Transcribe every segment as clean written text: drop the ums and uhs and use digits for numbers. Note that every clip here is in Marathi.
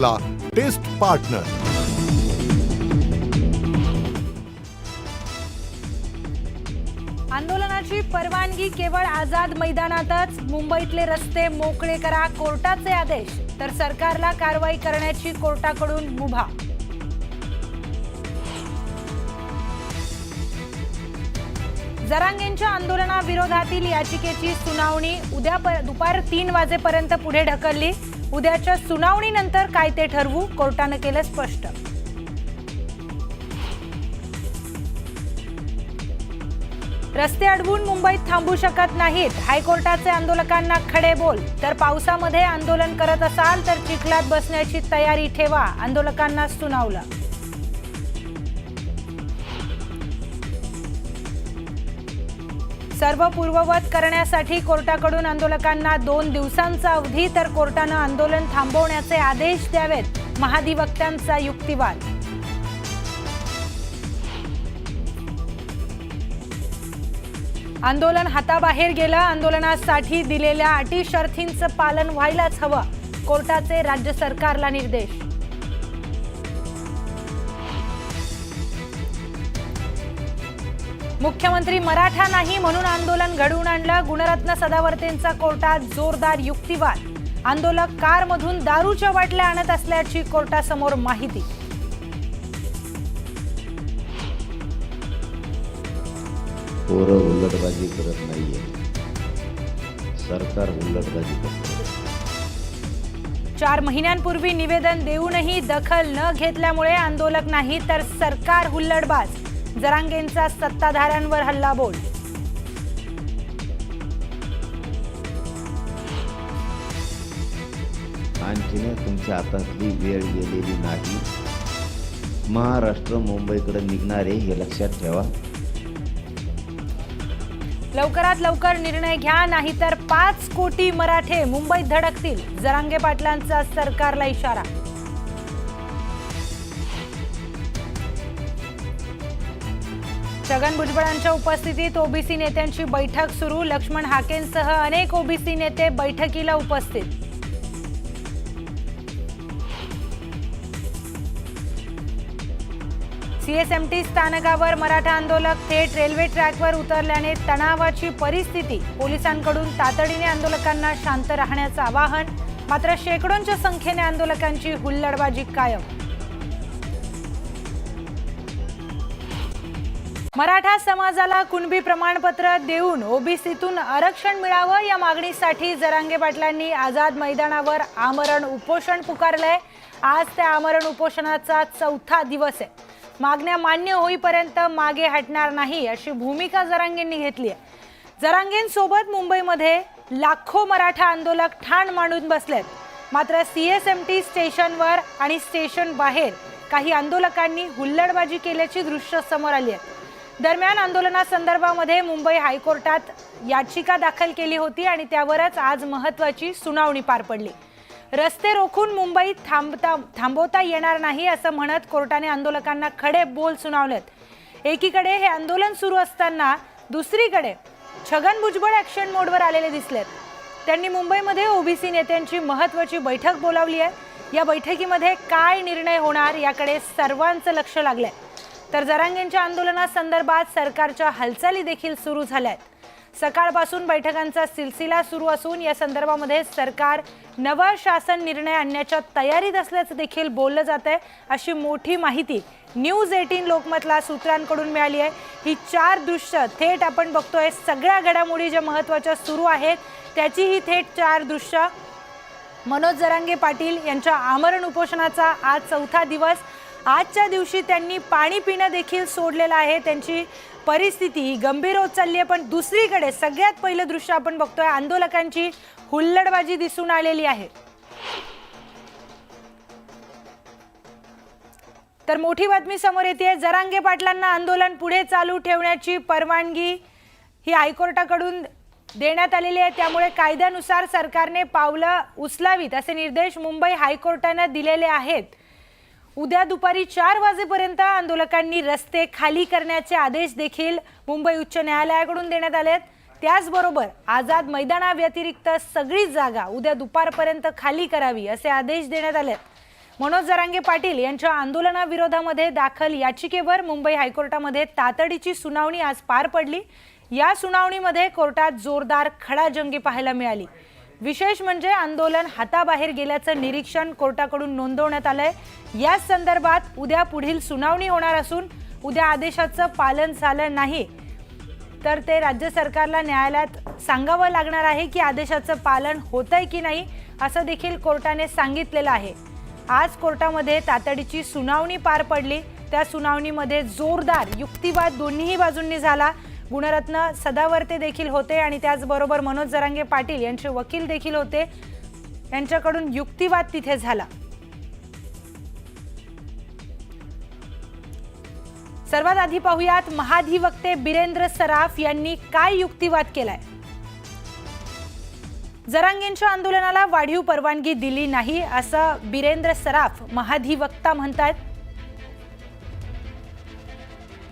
ला टेस्ट पार्टनर। आंदोलनाची परवानगी केवळ आझाद मैदानातच। मुंबईतले रस्ते मोकळे करा, कोर्टाचे आदेश। तर सरकारला कारवाई करण्याची कोर्टाकडून मुभा। जरांगेंच्या आंदोलनाविरोधातील याचिकेची सुनावणी उद्या दुपार 3 वाजेपर्यंत पुढे ढकलली। उद्याच्या सुनावणीनंतर काय ते ठरवू, कोर्टाने केलं स्पष्ट। रस्ते अडवून मुंबईत थांबू शकत नाहीत, हायकोर्टाचे आंदोलकांना खडे बोल। तर पावसामध्ये आंदोलन करत असाल तर चिखलात बसण्याची तयारी ठेवा, आंदोलकांना सुनावलं। सर्व पूर्ववत करण्यासाठी कोर्टाकडून आंदोलकांना 2 दिवसांचा अवधी। तर कोर्टानं आंदोलन थांबवण्याचे आदेश द्यावेत, महाधिवक्त्यांचा युक्तिवाद। आंदोलन हाताबाहेर गेलं, आंदोलनासाठी दिलेल्या अटी शर्थींचं पालन व्हायलाच हवं, कोर्टाचे राज्य सरकारला निर्देश। मुख्यमंत्री मराठा नाही म्हणून आंदोलन घडवून आणलं, गुणरत्न सदावर्तेंचा कोर्टात जोरदार युक्तिवाद। आंदोलक कारमधून दारूच्या बाटल्या आणत असल्याची कोर्टासमोर माहिती। पोरं उलटबाजी करत नाहीये, सरकार उलटबाजी करते। 4 महिन्यांपूर्वी निवेदन देऊनही दखल न घेतल्यामुळे आंदोलक नाही तर सरकार हुल्लडबाज। जरांगेंचा सत्ताधाऱ्यांवर हल्लाबोल। आणखीन तुमच्या हातातली वेळ गेलेली नाही। महाराष्ट्र मुंबईकडे निघणारे हे लक्षात ठेवा। लवकरात लवकर निर्णय घ्या, नाहीतर 5 कोटी मराठे मुंबईत धडकतील, जरांगे पाटलांचा सरकारला इशारा। छगन भुजबळांच्या उपस्थितीत ओबीसी नेत्यांची बैठक सुरू। लक्ष्मण हाकेंसह अनेक ओबीसी नेते बैठकीला उपस्थित। सीएसएमटी स्थानकावर मराठा आंदोलक थेट रेल्वे ट्रॅकवर उतरल्याने तणावाची परिस्थिती। पोलिसांकडून तातडीने आंदोलकांना शांत राहण्याचं आवाहन, मात्र शेकडोंच्या संख्येने आंदोलकांची हुल्लडबाजी कायम। मराठा समाजाला कुणबी प्रमाणपत्र देऊन ओबीसीतून आरक्षण मिळावं या मागणीसाठी जरांगे पाटलांनी आझाद मैदानावर आमरण उपोषण पुकारलंय। आज त्या आमरण उपोषणाचा 4था दिवस आहे। मागण्या मान्य होईपर्यंत मागे हटणार नाही अशी भूमिका जरांगेंनी घेतली आहे। जरांगेंसोबत मुंबईमध्ये लाखो मराठा आंदोलक ठाण मांडून बसलेत, मात्र सीएसएमटी स्टेशनवर आणि स्टेशन बाहेर काही आंदोलकांनी हुल्लडबाजी केल्याची दृश्य समोर आली आहेत। दरम्यान आंदोलनासंदर्भामध्ये मुंबई हायकोर्टात याचिका दाखल केली होती आणि त्यावरच आज महत्त्वाची सुनावणी पार पडली। रस्ते रोखून मुंबईत थांबवता येणार नाही असं म्हणत कोर्टाने आंदोलकांना खडे बोल सुनावलेत। एकीकडे हे आंदोलन सुरू असताना दुसरीकडे छगन भुजबळ ॲक्शन मोडवर आलेले दिसलेत। त्यांनी मुंबईमध्ये ओबीसी नेत्यांची महत्त्वाची बैठक बोलावली आहे। या बैठकीमध्ये काय निर्णय होणार याकडे सर्वांचं लक्ष लागलंय। तर जरांगेंच्या आंदोलनासंदर्भात सरकारच्या हालचाली देखील सुरू झाल्या आहेत। सकाळपासून बैठकांचा सिलसिला सुरू असून या संदर्भामध्ये सरकार नवा शासन निर्णय आणण्याच्या तयारीत असल्याचं देखील बोललं जात आहे, अशी मोठी माहिती न्यूज 18 लोकमतला सूत्रांकडून मिळाली आहे। ही 4 दृश्य थेट आपण बघतोय, सगळ्या घडामोडी ज्या महत्त्वाच्या सुरू आहेत त्याची ही थेट 4 दृश्य। मनोज जरांगे पाटील यांच्या आमरण उपोषणाचा आज 4था दिवस। आजच्या दिवशी त्यांनी पाणी पिणं देखील सोडलेलं आहे। त्यांची परिस्थिती ही गंभीर होत चालली आहे। पण दुसरीकडे सगळ्यात पहिलं दृश्य आपण बघतोय, आंदोलकांची हुल्लडबाजी दिसून आलेली आहे। तर मोठी बातमी समोर येते, जरांगे पाटलांना आंदोलन पुढे चालू ठेवण्याची परवानगी ही हायकोर्टाकडून देण्यात आलेली आहे। त्यामुळे कायद्यानुसार सरकारने पावलं उचलावीत असे निर्देश मुंबई हायकोर्टाने दिलेले आहेत। उद्या दुपारी 4 वाजेपर्यंत आंदोलकांनी रस्ते खाली करण्याचे आदेश देखील मुंबई उच्च न्यायालयाकडून देण्यात आले आहेत। त्याचबरोबर आझाद मैदानाव्यतिरिक्त सगळी जागा उद्या दुपारपर्यंत खाली करावी असे आदेश देण्यात आले। मनोज जरांगे पाटील यांच्या आंदोलनाविरोधामध्ये दाखल याचिकेवर मुंबई हायकोर्टामध्ये तातडीची सुनावणी आज पार पडली। या सुनावणीमध्ये कोर्टात जोरदार खडाजंगी पाहायला मिळाली। विशेष म्हणजे आंदोलन हाताबाहेर गेल्याचं निरीक्षण कोर्टाकडून नोंदवण्यात आलंय। या संदर्भात उद्या पुढील सुनावणी होणार असून उद्या आदेशाचं पालन झालं नाही तर ते राज्य सरकारला न्यायालयात सांगावं लागणार आहे की आदेशाचं पालन होतंय की नाही असं देखील कोर्टाने सांगितलेलं आहे। आज कोर्टामध्ये तातडीची सुनावणी पार पडली। त्या सुनावणीमध्ये जोरदार युक्तिवाद दोन्ही बाजूंनी झाला। गुणरत्न सदावर्ते देखील होते आणि त्याचबरोबर मनोज जरांगे पाटील यांचे वकील देखील होते। यांच्याकडून युक्तिवाद तिथे झाला। सर्वात आधी पाहूयात महाधिवक्ते बिरेंद्र सराफ यांनी काय युक्तिवाद केलाय। जरांगेंच्या आंदोलनाला वाढीव परवानगी दिली नाही असं बिरेंद्र सराफ महाधिवक्ता म्हणतात।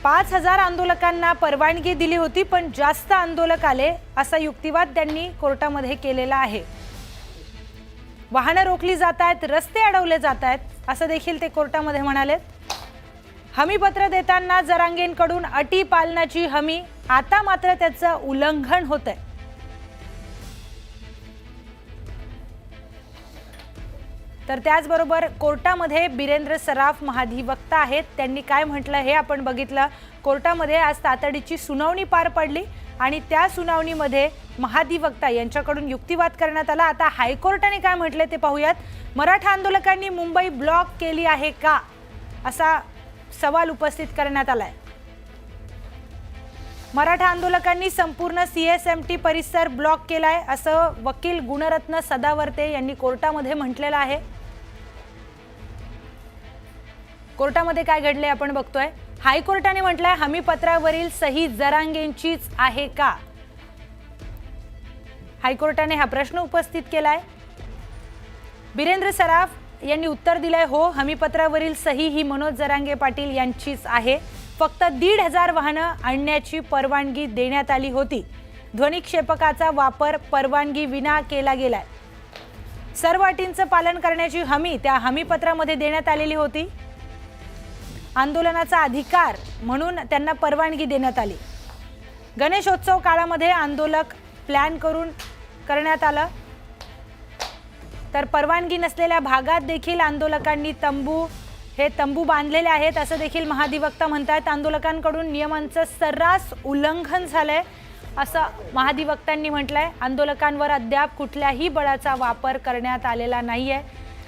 5000 आंदोलकांना परवानगी दिली होती पण जास्त आंदोलक आले असा युक्तिवाद त्यांनी कोर्टामध्ये केलेला आहे। वाहनं रोखली जात आहेत, रस्ते अडवले जात आहेत असं देखील ते कोर्टामध्ये म्हणाले। हमीपत्र देताना जरांगेंकडून अटी पालनाची हमी, आता मात्र त्याचं उल्लंघन होतंय। तर त्याचबरोबर कोर्टामध्ये बिरेंद्र सराफ महाधिवक्ता आहेत। त्यांनी काय म्हटलं हे आपण बघितलं। कोर्टामध्ये आज तातडीची सुनावणी पार पडली आणि त्या सुनावणीमध्ये महाधिवक्ता यांच्याकडून युक्तिवाद करण्यात आला। आता हायकोर्टाने काय म्हटले ते पाहूयात। मराठा आंदोलकांनी मुंबई ब्लॉक केली आहे का असा सवाल उपस्थित करण्यात आलाय। मराठा आंदोलकांनी संपूर्ण सीएसएमटी परिसर ब्लॉक केलाय असं वकील गुणरत्न सदावर्ते यांनी कोर्टामध्ये म्हटलेलं आहे। कोर्टामध्ये काय घडले आपण बघतोय। हायकोर्टाने म्हटलंय हमीपत्रावरील सही जरांगेंचीच आहे का। हायकोर्टाने हा प्रश्न उपस्थित केलाय। बिरेंद्र सराफ यांनी उत्तर दिलंय हो, हमीपत्रावरील सही ही मनोज जरांगे पाटील यांचीच आहे। फक्त 1,500 वाहनं आणण्याची परवानगी देण्यात आली होती। ध्वनिक्षेपकाचा वापर परवानगी विना केला गेलाय। सर्व अटींचं पालन करण्याची हमी त्या हमीपत्रामध्ये देण्यात आलेली होती। आंदोलनाचा अधिकार म्हणून त्यांना परवानगी देण्यात आली। गणेशोत्सव काळामध्ये आंदोलक प्लॅन करून करण्यात आलं तर परवानगी नसलेल्या भागात देखील आंदोलकांनी तंबू बांधलेले आहेत असं देखील महाधिवक्ता म्हणतात। आंदोलकांकडून नियमांचं सर्रास उल्लंघन झालंय असं महाधिवक्त्यांनी म्हटलंय। आंदोलकांवर अद्याप कुठल्याही बळाचा वापर करण्यात आलेला नाहीये।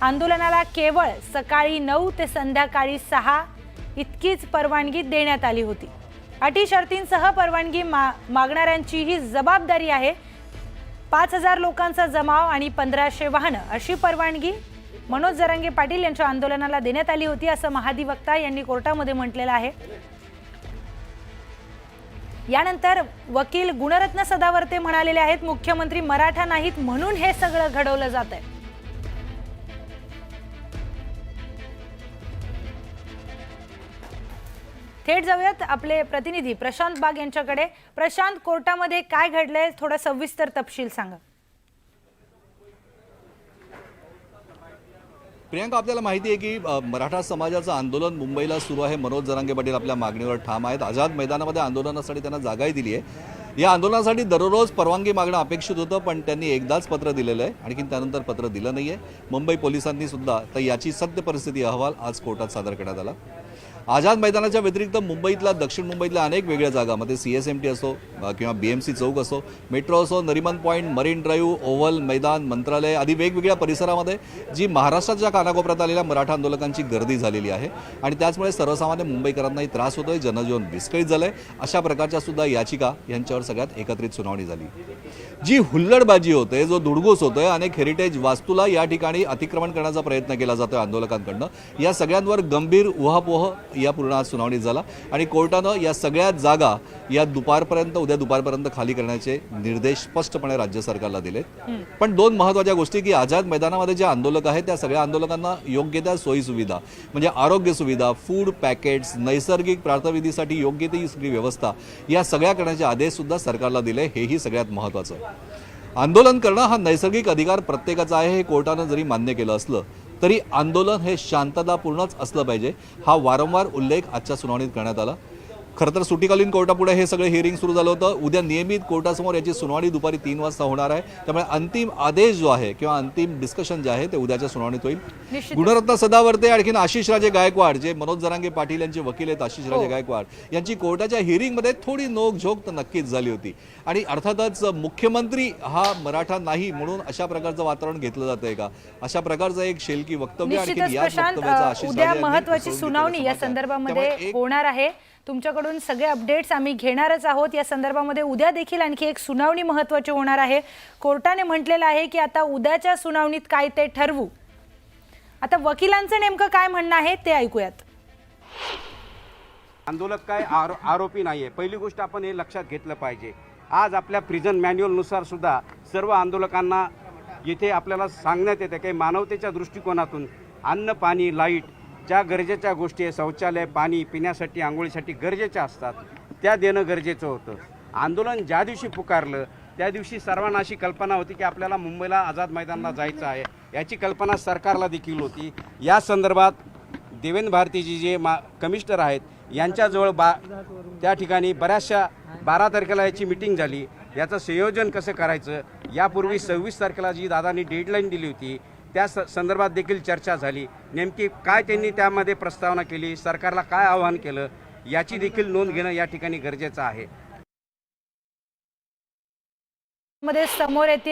आंदोलनाला केवळ सकाळी 9 ते संध्याकाळी 6 इतकीच परवानगी देण्यात आली होती। अटी शर्तींसह परवानगी मागणाऱ्यांची ही जबाबदारी आहे। 5000 लोकांचा जमाव आणि 1500 वाहनं अशी परवानगी मनोज जरांगे पाटील यांच्या आंदोलनाला देण्यात आली होती असं महाधिवक्ता यांनी कोर्टामध्ये म्हटलेलं आहे। यानंतर वकील गुणरत्न सदावर्ते म्हणालेले आहेत मुख्यमंत्री मराठा नाहीत म्हणून हे सगळं घडवलं जातंय। थेट जाऊयात आपले प्रतिनिधी प्रशांत बाग यांच्याकडे। प्रशांत, कोर्टामध्ये काय घडलंय थोडा सविस्तर तपशील सांगा। प्रियंका, आपल्याला माहिती आहे की मराठा समाजाचं आंदोलन मुंबईला सुरू आहे। मनोज जरांगे पाटील आपल्या मागणीवर ठाम आहेत। आझाद मैदानामध्ये आंदोलनासाठी त्यांना जागाही दिली आहे। या आंदोलनासाठी दररोज परवानगी मागणं अपेक्षित होतं पण त्यांनी एकदाच पत्र दिलेलं आहे, आणखी त्यानंतर पत्र दिलं नाहीये। मुंबई पोलिसांनी सुद्धा तर याची सत्य परिस्थिती अहवाल आज कोर्टात सादर करण्यात आला। आझाद मैदानाच्या व्यतिरिक्त मुंबईतल्या दक्षिण मुंबईतल्या अनेक वेगळ्या जागांमध्ये सीएसएमटी असो किंवा बीएमसी चौक असो, मेट्रो असो, Nariman point, marine drive, oval मैदान, मंत्रालय आदी वेगवेगळ्या परिसरामध्ये जी महाराष्ट्राच्या कानाकोपऱ्यात आलेल्या मराठा आंदोलकांची गर्दी झालेली आहे आणि त्याचमुळे सर्वसामान्य मुंबईकरांनाही त्रास होतोय, जनजीवन विस्कळीत झालंय। अशा प्रकारच्या सुद्धा याचिका यांच्यावर सगळ्यात एकत्रित सुनावणी झाली। जी हुल्लडबाजी होते, जो धुडगूस होतोय, अनेक हेरिटेज वास्तूला या ठिकाणी अतिक्रमण करण्याचा प्रयत्न केला जातोय आंदोलकांकडनं, या सगळ्यांवर गंभीर उहापोह या पूर्ण आज सुनावणी झाला आणि कोर्टानं या सगळ्या जागा या उद्या दुपारपर्यंत खाली करण्याचे निर्देश स्पष्टपणे राज्य सरकारला दिलेत। पण दोन महत्त्वाच्या गोष्टी की आझाद मैदानामध्ये जे आंदोलक आहेत त्या सगळ्या आंदोलकांना योग्य त्या सोयी सुविधा म्हणजे आरोग्य सुविधा, फूड पॅकेट्स, नैसर्गिक प्रार्थविधीसाठी योग्य ती सगळी व्यवस्था या सगळ्या करण्याचे आदेश सुद्धा सरकारला दिले। हेही सगळ्यात महत्त्वाचं। आंदोलन करणं हा नैसर्गिक अधिकार प्रत्येकाचा आहे हे कोर्टानं जरी मान्य केलं असलं तरी आंदोलन हे शांततापूर्णच असलं पाहिजे, हा वारंवार उल्लेख आजच्या सुनावणीत करण्यात आला. खरं तर सुट्टीकालीन कोर्टापुढे हे सगळे हिअरिंग सुरू झालं होतं. उद्या नियमित कोर्टासमोर याची सुनावणी दुपारी 3 वाजता होणार आहे. त्यामुळे अंतिम आदेश जो आहे किंवा अंतिम डिस्कशन जे आहे ते उद्याच्या सुनावणीत होईल. निश्चितच. गुणरत्न सदावर्ते आणखीन आशिष राजे गायकवाड, जे मनोज जरांगे पाटील यांचे वकील आहेत, आशिष राजे गायकवाड यांची कोर्टाच्या हिअरिंगमध्ये थोडी नोकझोक तर नक्कीच झाली होती. आणि अर्थातच मुख्यमंत्री हा मराठा नाही म्हणून अशा प्रकारचं वातावरण घेतलं जातंय का, अशा प्रकारचं एक शेलकी वक्तव्य निश्चितच आणखीन याच प्रशांत, वक्तव्याचा आशिष उद्या राजे यांनी महत्त्वाची फसवून सुनावणी या घेतल्याचं संदर्भामध्ये त्यामुळे एक होणार आहे. तुमच्याकडून सगळे अपडेट्स आम्ही घेणारच आहोत. या संदर्भामध्ये उद्या देखील आणखी एक सुनावणी महत्त्वाची होणार आहे. कोर्टाने म्हटलेलं आहे की आता उद्याच्या सुनावणीत काय ते ठरवू. आता वकिलांचं नेमकं काय म्हणणं आहे ते ऐकूयात. आंदोलक काय आरोपी नाहीये. पहिली गोष्ट आपण हे लक्षात घेतलं पाहिजे. आज आपल्या प्रिझन मॅन्युअलनुसार सुद्धा सर्व आंदोलकांना येथे आपल्याला सांगण्यात येते की मानवतेच्या दृष्टिकोनातून अन्न, पाणी, लाईट ज्या गरजेच्या गोष्टी आहे, शौचालय, पाणी पिण्यासाठी, आंघोळीसाठी गरजेच्या असतात, त्या देणं गरजेचं होतं. आंदोलन ज्या दिवशी पुकारलं त्या दिवशी सर्वांना अशी कल्पना होती की आपल्याला मुंबईला आझाद मैदानाला जायचं आहे. याची कल्पना सरकारला देखील होती. या संदर्भात देवेंद्र भारतीजी जे कमिशनर आहेत यांच्याजवळ त्या ठिकाणी बऱ्याचशा 12 तारखेला याची मिटिंग झाली. याचं संयोजन कसं करायचं, यापूर्वी 26 तारखेला जी दादांनी डेडलाईन दिली होती त्या संदर्भात देखील चर्चा झाली. नेमकी काय त्यांनी त्यामध्ये प्रस्तावना केली, सरकारला काय आवाहन केलं, याची देखील नोंद घेणं या ठिकाणी गरजेचं आहे. मध्ये समोर येते